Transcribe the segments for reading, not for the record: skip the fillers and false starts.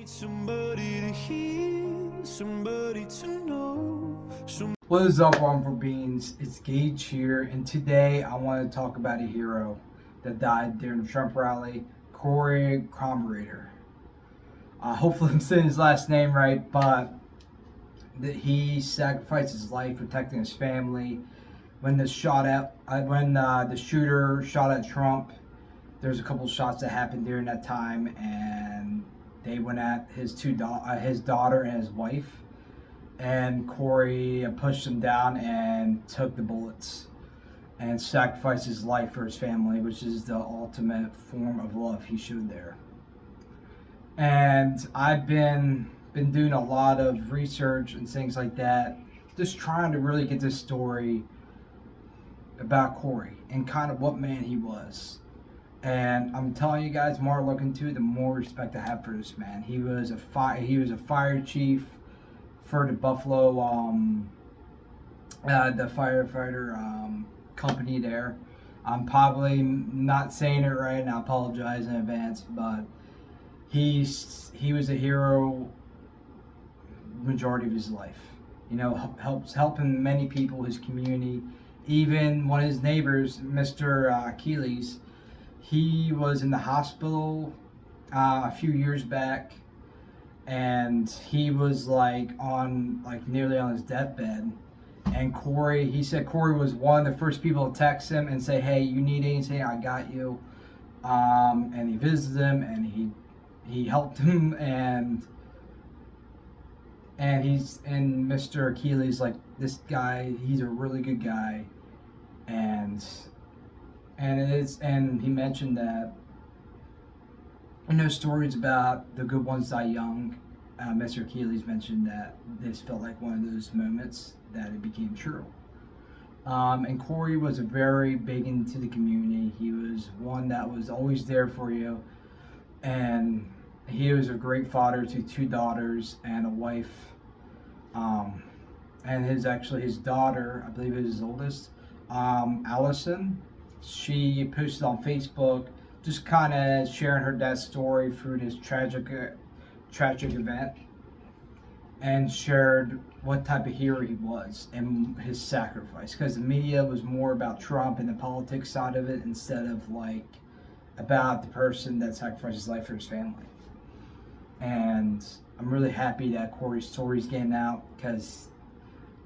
Somebody to hear, somebody to know. What is up, for Beans? It's Gage here, and today I want to talk about a hero that died during the Trump rally, Corey Comperatore. Hopefully I'm saying his last name right, but he sacrificed his life protecting his family. When the shooter shot at Trump, there's a couple shots that happened during that time, and they went at his daughter and his wife, and Corey pushed him down and took the bullets and sacrificed his life for his family, which is the ultimate form of love he showed there. And I've been doing a lot of research and things like that, just trying to really get this story about Corey and kind of what man he was. And I'm telling you guys, the more I look into it, the more respect I have for this man. He was a fire chief for the Buffalo, the firefighter company there. I'm probably not saying it right, and I apologize in advance, but he was a hero majority of his life. You know, helping many people, his community, even one of his neighbors, Mr. Achilles. He was in the hospital a few years back, and he was nearly on his deathbed. And he said Corey was one of the first people to text him and say, "Hey, you need anything? I got you." And he visited him, and he helped him, and Mr. Achilles, like, this guy, he's a really good guy, and he mentioned that, stories about the good ones die young. Mr. Achilles mentioned that this felt like one of those moments that it became true. And Corey was very big into the community. He was one that was always there for you, and he was a great father to 2 daughters and a wife. And his daughter, I believe is his oldest, Allison. She posted on Facebook, just kind of sharing her dad's story through this tragic event, and shared what type of hero he was and his sacrifice. Because the media was more about Trump and the politics side of it, instead of about the person that sacrificed his life for his family. And I'm really happy that Corey's story's getting out, because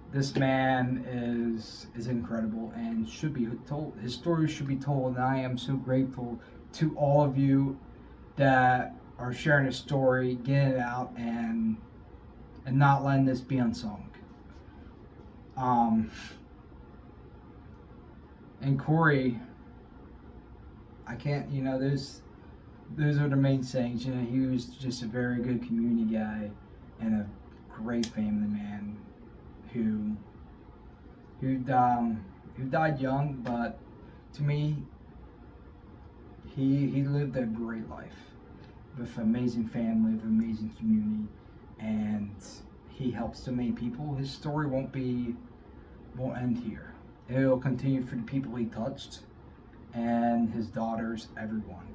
this man is incredible and should be told. His story should be told, and I am so grateful to all of you that are sharing his story, getting it out, and not letting this be unsung. And Corey, I can't, those are the main things. He was just a very good community guy and a great family man who died young, but to me, he lived a great life with an amazing family, with an amazing community, and he helps so many people. His story won't end here. It will continue for the people he touched, and his daughters, everyone.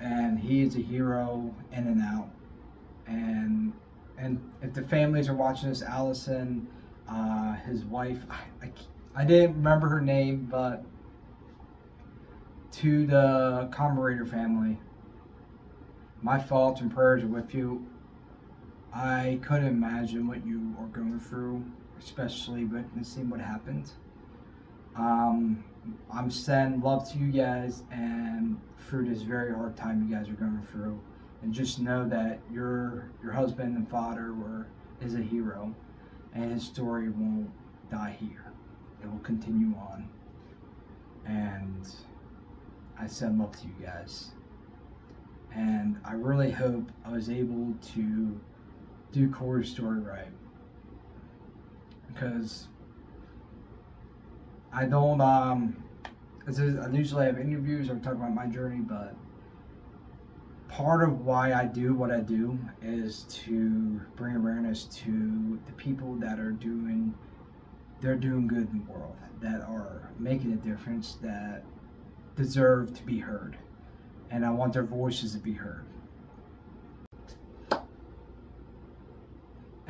And he is a hero in and out. And if the families are watching this, Allison, his wife, I didn't remember her name, but to the Comperatore family, my thoughts and prayers are with you. I couldn't imagine what you are going through, especially witnessing what happened. I'm sending love to you guys, and through this very hard time you guys are going through. And just know that your husband and father is a hero, and his story won't die here. It will continue on. And I send love to you guys. And I really hope I was able to do Corey's story right, because I don't I usually have interviews or talk about my journey, but part of why I do what I do is to bring awareness to the people that are doing good in the world, that are making a difference, that deserve to be heard, and I want their voices to be heard.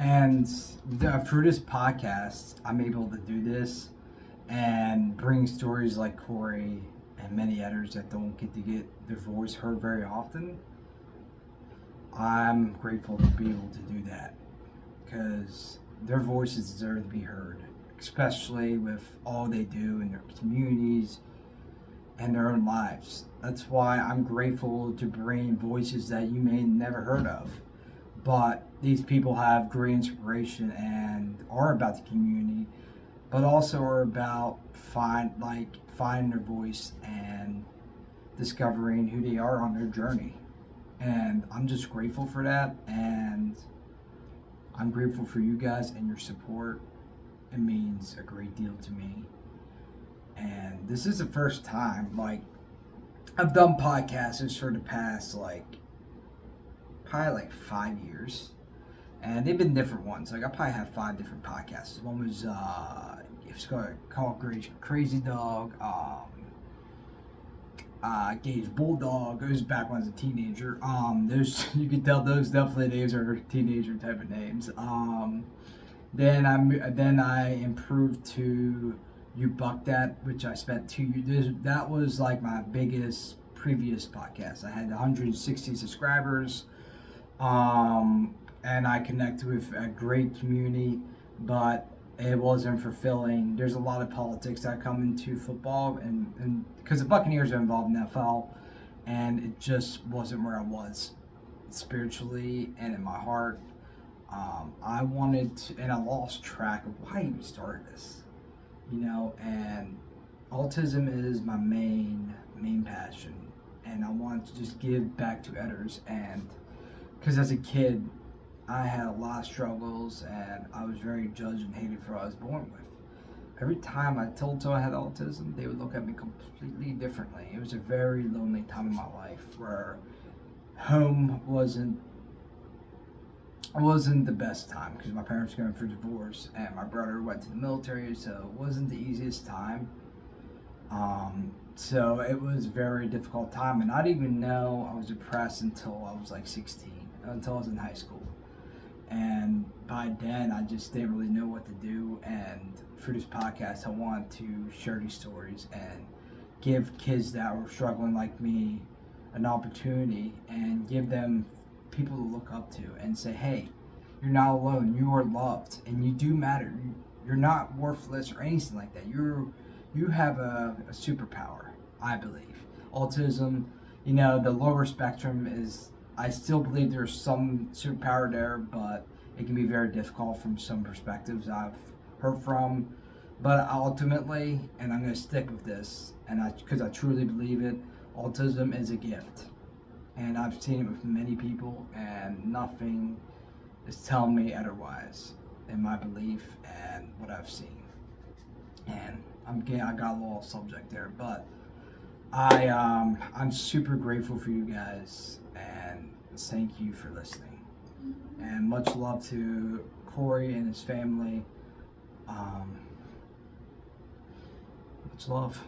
And through this podcast, I'm able to do this and bring stories like Corey and many others that don't get to get their voice heard very often. I'm grateful to be able to do that because their voices deserve to be heard, especially with all they do in their communities and their own lives. That's why I'm grateful to bring voices that you may never heard of. But these people have great inspiration and are about the community, but also are about finding their voice and discovering who they are on their journey. And I'm just grateful for that, and I'm grateful for you guys and your support. It means a great deal to me. And this is the first time, I've done podcasts for the past, probably 5 years. And they've been different ones. I probably have 5 different podcasts. One was, it's called Crazy Dog, Gage Bulldog. It was back when I was a teenager. Those, you can tell those definitely names are teenager type of names. Then I improved to You Buck That, which I spent 2 years. That was like my biggest previous podcast. I had 160 subscribers, and I connected with a great community, but it wasn't fulfilling. There's a lot of politics that come into football, and because the Buccaneers are involved in the NFL, and it just wasn't where I was spiritually and in my heart. I wanted to, and I lost track of why I even started this, and autism is my main passion, and I want to just give back to others. And because as a kid, I had a lot of struggles, and I was very judged and hated for what I was born with. Every time I told someone I had autism, they would look at me completely differently. It was a very lonely time in my life where home wasn't the best time because my parents were going through divorce and my brother went to the military, so it wasn't the easiest time. So it was a very difficult time, and I didn't even know I was depressed until I was 16, until I was in high school. And by then, I just didn't really know what to do. And through this podcast, I want to share these stories and give kids that were struggling like me an opportunity and give them people to look up to and say, hey, you're not alone. You are loved, and you do matter. You're not worthless or anything like that. You have a superpower, I believe. Autism, the lower spectrum is, I still believe there's some superpower there, but it can be very difficult from some perspectives I've heard from. But ultimately, and I'm going to stick with this, and because I truly believe it, autism is a gift. And I've seen it with many people, and nothing is telling me otherwise in my belief and what I've seen. And I got a little subject there, but I'm super grateful for you guys, and thank you for listening. And much love to Corey and his family. Much love.